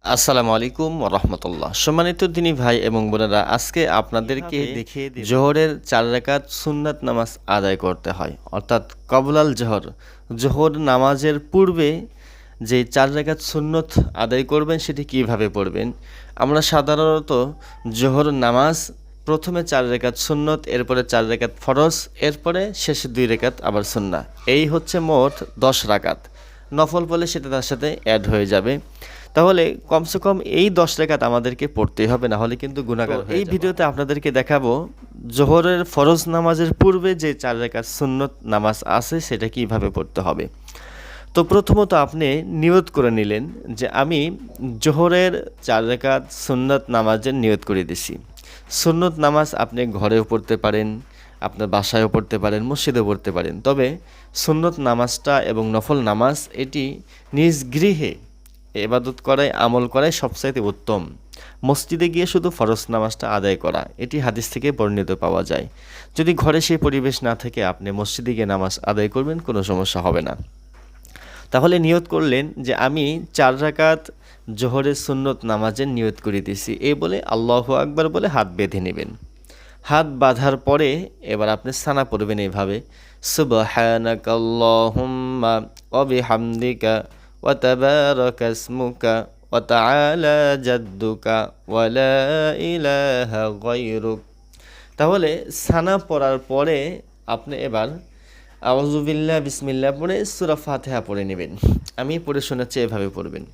আসসালামু আলাইকুম ওয়া রাহমাতুল্লাহ। সম্মানিত দিনী ভাই এবং বোনেরা, আজকে আপনাদেরকে দেখিয়ে দিব জোহরের ৪ রাকাত সুন্নাত নামাজ আদায় করতে হয়, অর্থাৎ কবলাল জোহর। জোহর নামাজের পূর্বে যে ৪ রাকাত সুন্নত আদায় করবেন সেটি কিভাবে পড়বেন। আমরা সাধারণত জোহর নামাজ প্রথমে ৪ রাকাত সুন্নত, এরপরে ৪ রাকাত ফরজ, এরপরে শেষে ২ রাকাত আবার সুন্নাহ। এই হচ্ছে মোট ১০ রাকাত। নফল পড়লে সেটা তার সাথে অ্যাড হয়ে যাবে। তাহলে কমসে কম এই ১০ রাকাত আমাদেরকে পড়তেই হবে, না হলে কিন্তু গুনাহগার হয়ে যাব। এই ভিডিওতে আপনাদেরকে দেখাবো জোহরের ফরজ নামাজের পূর্বে যে ৪ রাকাত সুন্নত নামাজ আছে সেটা কিভাবে পড়তে হবে। তো প্রথমত আপনি নিয়ত করে নিলেন যে আমি জোহরের ৪ রাকাত সুন্নত নামাজের নিয়ত করে দিছি। সুন্নত নামাজ আপনি ঘরেও পড়তে পারেন, আপনার বাসায়ও পড়তে পারেন, মসজিদেও পড়তে পারেন। তবে সুন্নত নামাজটা এবং নফল নামাজ এটি নিজ গৃহে ইবাদত করায়, আমল করায় সবচাইতে উত্তম। মসজিদে গিয়ে শুধু ফরজ নামাজটা আদায় করা, এটি হাদিস থেকে বর্ণিত পাওয়া যায়। যদি ঘরে সেই পরিবেশ না থাকে আপনি মসজিদে গিয়ে নামাজ আদায় করবেন, কোনো সমস্যা হবে না। তাহলে নিয়ত করলেন যে আমি ৪ রাকাত জোহরের সুন্নত নামাজের নিয়ত করে দিয়েছি, এই বলে আল্লাহু আকবার বলে হাত বেঁধে নেবেন। হাত বাঁধার পরে এবার আপনি সানা পড়বেন এইভাবে, সুবহানাকাল্লাহুম্মা ওয়া বিহামদিকা ওয়া তাবারাকা ইসমুকা ওয়া তাআলা জাদ্দুকা ওয়া লা ইলাহা গায়রুক। তাহলে সানা পড়ার পরে আপনি এবার আউযুবিল্লাহ বিসমিল্লাহ পড়ে সূরা ফাতিহা পড়ে নেবেন। আমি পড়ে শোনাচ্ছি, এভাবে পড়বেন।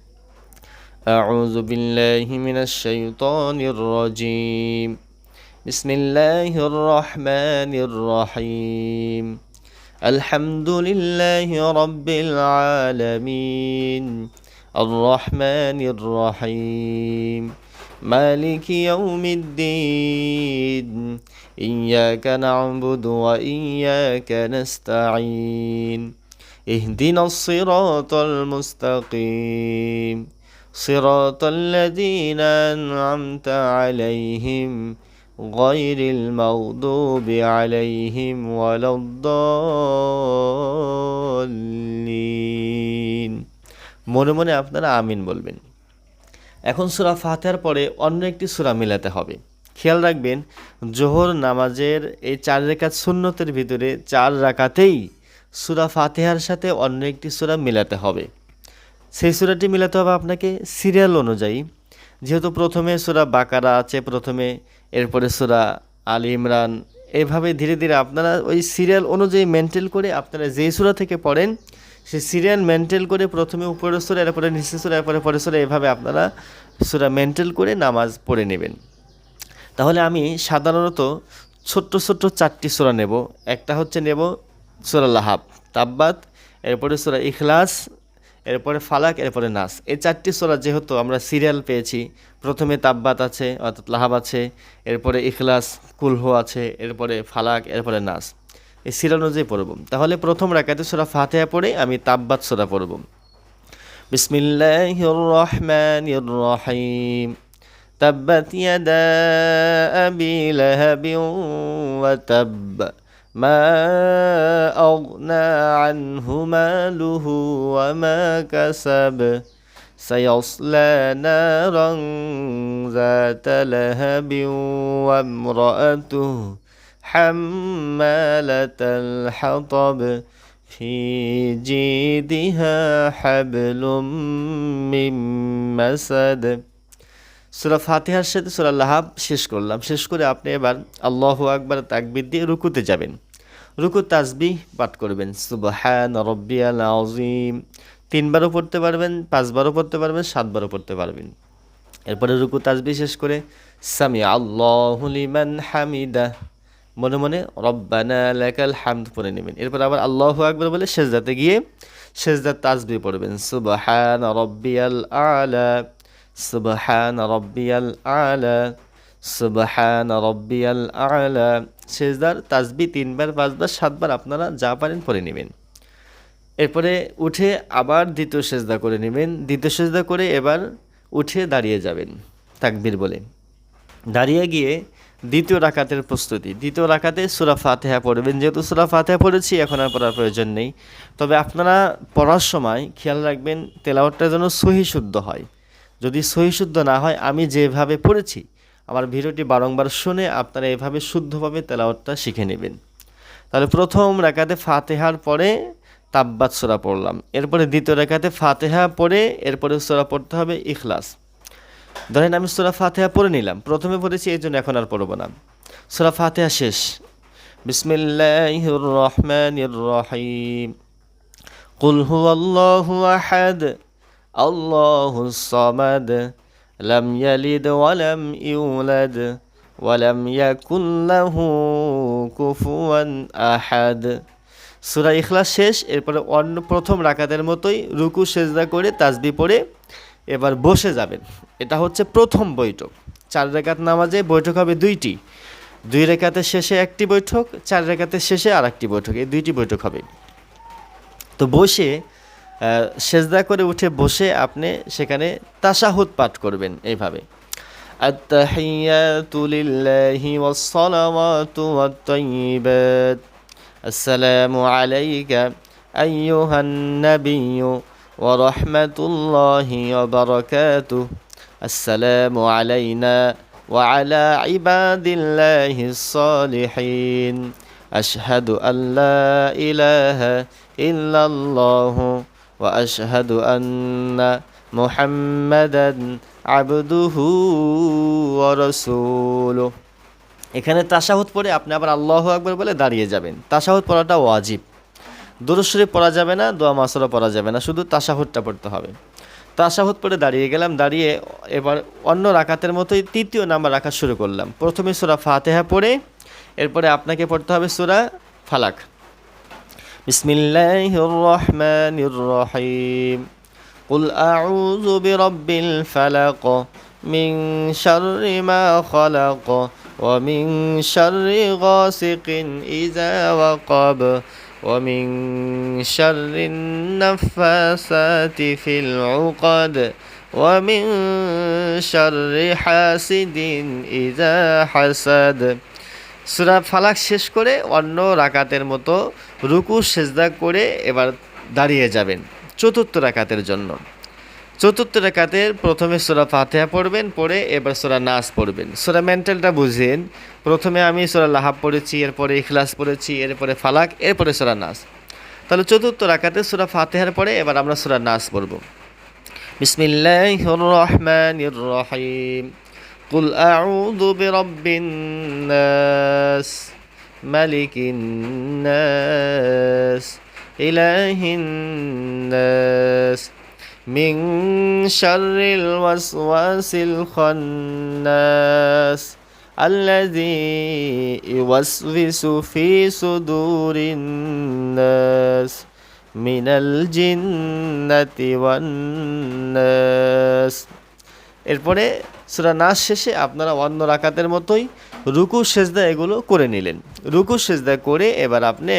আউযু বিল্লাহি মিনাশ শাইতানির রাজীম। বিসমিল্লাহির রহমানির রহিম। আলহামদুলিল্লাহি রাব্বিল আলামিন। আর রহমানির রহিম। মালিকি ইয়াউমিদ্দিন। ইয়াকা না'বুদু ওয়া ইয়াকা নাস্তাঈন। ইহদিনাস সিরাতাল মুস্তাকিম। সিরাতাল লাযীনা আন'আমতা আলাইহিম গায়রিল মাগদুবি আলাইহিম ওয়ালাদ-দাল্লিন। মনে মনে আপনারা আমিন বলবেন। এখন সূরা ফাতিহার পরে অন্য একটি সূরা মিলাতে হবে। খেয়াল রাখবেন, জোহর নামাজের এই ৪ রাকাত সুন্নতের ভিতরে ৪ রাকাতেই সূরা ফাতিহার সাথে অন্য একটি সূরা মিলাতে হবে। সেই সূরাটি মিলাতে হবে আপনাকে সিরিয়াল অনুযায়ী। যেহেতু প্রথমে সূরা বাকারা আছে প্রথমে, এরপরে সূরা আলী ইমরান, এভাবে ধীরে ধীরে আপনারা ওই সিরিয়াল অনুযায়ী মেনটেন করে আপনারা যেই সূরা থেকে পড়েন সেই সিরিয়াল মেনটেন করে প্রথমে উপরের সূরা, এরপরে নিচের সূরা, এরপরে পরের সূরা, এভাবে আপনারা সূরা মেনটেন করে নামাজ পড়ে নেবেন। তাহলে আমি সাধারণত ছোট্ট ছোট্ট ৪টি সূরা নেব। একটা হচ্ছে নেব সূরা লাহাব, তাব্বাত, এরপরে সূরা ইখলাস, এরপরে ফালাক, এরপরে নাস। এই ৪টি সূরা যেহেতু আমরা সিরিয়াল পেয়েছি, প্রথমে তাব্বাত আছে অর্থাৎ লাহাব আছে, এরপরে ইখলাস কুলহু আছে, এরপরে ফালাক, এরপরে নাস, এই সিরিয়াল অনুযায়ী পড়ব। তাহলে প্রথম রাকাতে সূরা ফাতিহা পড়ে আমি তাব্বাত সূরা পড়ব। বিসমিল্লাহির রহমানির রহিম। তাব্বাত ইয়াদা আবি লাহাবিন ওয়া তাব্ব। মা আগনা আনহু মালুহু ওয়া মা কাসাব। সায়াসলা নারান যাতা লাহাবিন ওয়া ইমরাআতুহু হাম্মালাতাল হাতাব। ফি জিদিহা হাবলুম মিন মাসাদ। সূরা ফাতিহার সাথে সূরা লাহাব শেষ করলাম। শেষ করে আপনি এবার আল্লাহু আকবার তাকবীর দিয়ে রুকুতে যাবেন। রুকু তাসবিহ পাঠ করবেন, সুবহান রাব্বিয়াল আযীম। ৩ বারও পড়তে পারবেন, ৫ বারও পড়তে পারবেন, ৭ বারও পড়তে পারবেন। এরপরে রুকু তাসবিহ শেষ করে সামি আল্লাহু লিমান হামিদা মনে মনে রব্বানা লাকাল হামদ পড়ে নেবেন। এরপর আবার আল্লাহু আকবার বলে সেজদাতে গিয়ে সেজদার তাসবিহ পড়বেন, সুবহান রাব্বিয়াল আলা, সুবহান রাব্বিয়াল আলা, সুবহান রাব্বিয়াল আলা। সেজদার তাসবিহ ৩ বার, ৫ বার, ৭ বার আপনারা যা পারেন পড়ে নেবেন। এরপরে উঠে আবার দ্বিতীয় সেজদা করে নেবেন। দ্বিতীয় সেজদা করে এবার উঠে দাঁড়িয়ে যাবেন তাকবীর বলে। দাঁড়িয়ে গিয়ে দ্বিতীয় রাকাতের প্রস্তুতি। দ্বিতীয় রাকাতে সূরা ফাতিহা পড়বেন। যেহেতু সূরা ফাতিহা পড়েছি এখন আর পড়ার প্রয়োজন নেই। তবে আপনারা পড়ার সময় খেয়াল রাখবেন তেলাওয়াতটা যেন সহি শুদ্ধ হয়। যদি সহি শুদ্ধ না হয়, আমি যেভাবে পড়েছি আমার ভিডিওটি বারংবার শুনে আপনারা এভাবে শুদ্ধভাবে তেলাওয়াতটা শিখে নেবেন। তাহলে প্রথম রাকাতে ফাতিহার পরে তাব্বাত সূরা পড়লাম, এরপরে দ্বিতীয় রাকাতে ফাতিহা পড়ে এরপরে সূরা পড়তে হবে ইখলাস। ধরেন আমি সূরা ফাতিহা পড়ে নিলাম, প্রথমে পড়েছি এই জন্য এখন আর পড়ব না। সূরা ফাতিহা শেষ, বিসমিল্লাহির রহমানির রহিম, কুল হুয়াল্লাহু আহাদ আল্লাহুস সামাদ লাম ইয়ালিদ ওয়া লাম ইউলাদ ওয়া লাম ইয়াকুল লাহু কুফুয়ান আহাদ। সূরা ইখলাস শেষ, এরপরে অন্য প্রথম রাকাতের মতোই রুকু সেজদা করে তাসবিহ পড়ে এবার বসে যাবেন। এটা হচ্ছে প্রথম বৈঠক। 4 রাকাত নামাজে বৈঠক হবে 2টি, 2 রাকাতের শেষে একটি বৈঠক, 4 রাকাতের শেষে আরেকটি বৈঠক, এই 2টি বৈঠক হবে। তো বসে সেজদা করে উঠে বসে আপনি সেখানে তাশাহুদ পাঠ করবেন এইভাবে, আত-তাহিয়াতু লিল্লাহি ওয়াস-সালাওয়াতু ওয়াত-তাইয়্যিবাত, আসসালামু আলাইকা আইয়ুহান নাবিয়্যু ওয়া রাহমাতুল্লাহি ওয়া বারাকাতুহু, আসসালামু আলাইনা ওয়া আলা ইবাদিল্লাহিস সালিহিন, আশহাদু আল্লা ইলাহা ইল্লাল্লাহু ওয়া আশহাদু আন্না মুহাম্মাদান আবদুহু ওয়া রাসূলুহু। এখানে তাশাহুদ পড়ে আপনি আবার আল্লাহু আকবার বলে দাঁড়িয়ে যাবেন। তাশাহুদ পড়াটা ওয়াজিব, দুরূদ শরীফ পড়া যাবে না, দোয়া মাসুরা পড়া যাবে না, শুধু তাশাহুদটা পড়তে হবে। তাশাহুদ পড়ে দাঁড়িয়ে গেলাম, দাঁড়িয়ে এবার অন্য রাকাতের মতোই 3য় নাম্বার রাকাত শুরু করলাম। প্রথমে সূরা ফাতিহা পড়ে এরপরে আপনাকে পড়তে হবে সূরা ফালাক, বিসমিল্লাহির রহমানির রহিম, কুল আউযু বিরাব্বিল ফালাক মিন শাররি মা খালাক ওয়া মিন শাররি গাসিকিন ইযা ওয়াকাব ওয়া মিন শাররিন নাফাসাতি ফিল উকাদ ওয়া মিন শাররি হাসিদিন ইযা হাসাদ। সূরা ফালাক শেষ করে অন্য রাকাতের মতো রুকু সেজদা করে এবার দাঁড়িয়ে যাবেন 4র্থ রাকাতের জন্য। 4র্থ রাকাতের প্রথমে সূরা ফাতিহা পড়বেন, পড়ে এবার সূরা নাস পড়বেন। সূরা মেন্টালটা বুঝেন, প্রথমে আমি সূরা লাহাব পড়েছি, এরপরে ইখলাস পড়েছি, এরপরে ফালাক, এরপরে সূরা নাস। তাহলে 4র্থ রাকাতে সূরা ফাতিহার পরে এবার আমরা সূরা নাস পড়ব, বিসমিল্লাহির রহমানির রহিম, কুল আউযু বিরাব্বিন নাস মালিকিন নাস ইলাহিন নাস মিন শাররিল ওয়াসওয়াসিল খান্নাস আল্লাযী ইউওয়াসওয়িসু ফি সুদুরিন নাস মিনাল জিন্নাতি ওয়ান নাস। এরপরে সূরা নাস শেষে আপনারা অন্য রাকাতের মতোই রুকু সেজদা এগুলো করে নিলেন। রুকু সেজদা করে এবার আপনি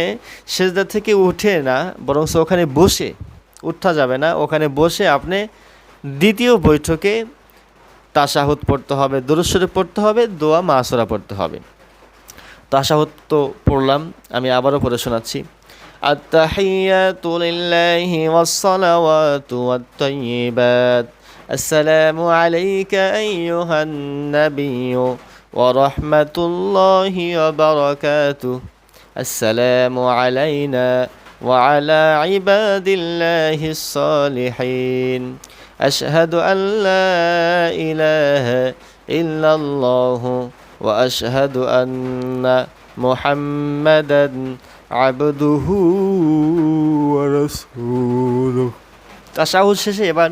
সেজদা থেকে উঠে না, বরং ওখানে বসে, উঠা যাবে না, ওখানে বসে আপনি 2য় বৈঠকে তাশাহুদ পড়তে হবে, দুরূদ শরীফ পড়তে হবে, দোয়া মাসুরা পড়তে হবে। তাশাহুদ তো পড়লাম, আমি আবারও পড়ে শোনাচ্ছি, আত-তাহিয়াতু লিল্লাহি ওয়াস-সালাওয়াতু ওয়াত-তাইয়্যিবাত, আসসালামু আলাইকা আইয়ুহান নাবিয়্যু ওয়া রাহমাতুল্লাহি ওয়া বারাকাতুহু, আসসালামু আলাইনা ওয়া আলা ইবাদিল্লাহিস সালিহিন, আশহাদু আল্লা ইলাহা ইল্লাল্লাহু ওয়া আশহাদু আন্না মুহাম্মাদান আবদুহু ওয়া রাসূলুহু। তাশাহুদ শেষে এবার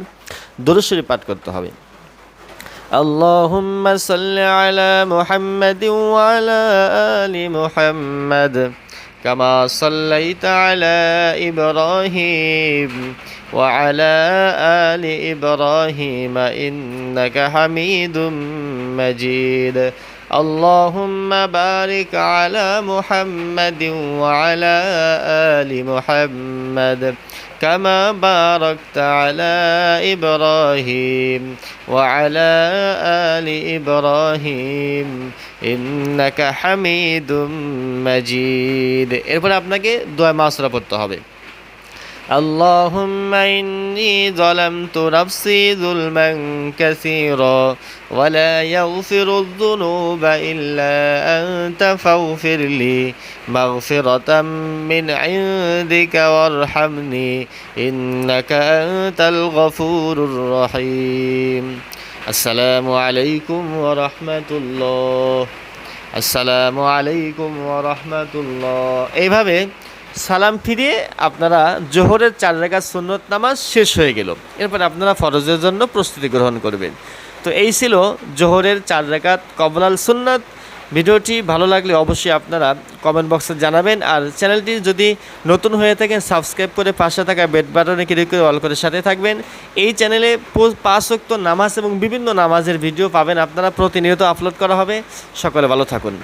দুরূদ শরীফ পাঠ করতে হবে, আল্লাহুম্মা সাল্লি আলা মুহাম্মাদিন ওয়া আলা আলি মুহাম্মাদ কামা সাল্লাইতা আলা ইব্রাহিম ওয়া আলা আলি ইব্রাহিম ইন্নাকা হামিদুম মাজিদ। আল্লাহুম্মা বারিক আলা মুহাম্মাদিন ওয়া আলা আলি মুহাম্মাদ কামা বারাকতা আলা ইব্রাহিম ওয়া আলা আলি ইব্রাহিম ইন্নাকা হামিদুম মাজিদ। এরপর আপনাকে দোয়া মাসুরা পড়তে হবে, اللهم إني ظلمت نفسي ظلما كثيرا ولا يغفر الذنوب إلا أنت فاغفر لي مغفرة من عندك وارحمني إنك أنت الغفور الرحيم السلام عليكم ورحمة الله আসসালামু আলাইকুম ওয়া রাহমাতুল্লাহ। এইভাবে সালাম ফিরিয়ে আপনারা জোহরের 4 রাকাত সুন্নত নামাজ শেষ হয়ে গেল। এরপর আপনারা ফরজের জন্য প্রস্তুতি গ্রহণ করবেন। তো এই ছিল জোহরের 4 রাকাত কবলাল সুন্নাত। ভিডিওটি ভালো লাগলে অবশ্যই আপনারা কমেন্ট বক্সে জানাবেন। আর চ্যানেলটি যদি নতুন হয়ে থাকেন সাবস্ক্রাইব করে পাশে থাকা বেল বাটনে ক্লিক করে অল করে সাথে থাকবেন। এই চ্যানেলে 5 ওয়াক্ত নামাজ এবং বিভিন্ন নামাজের ভিডিও পাবেন আপনারা, প্রতিনিয়ত আপলোড করা হবে। সকলে ভালো থাকুন।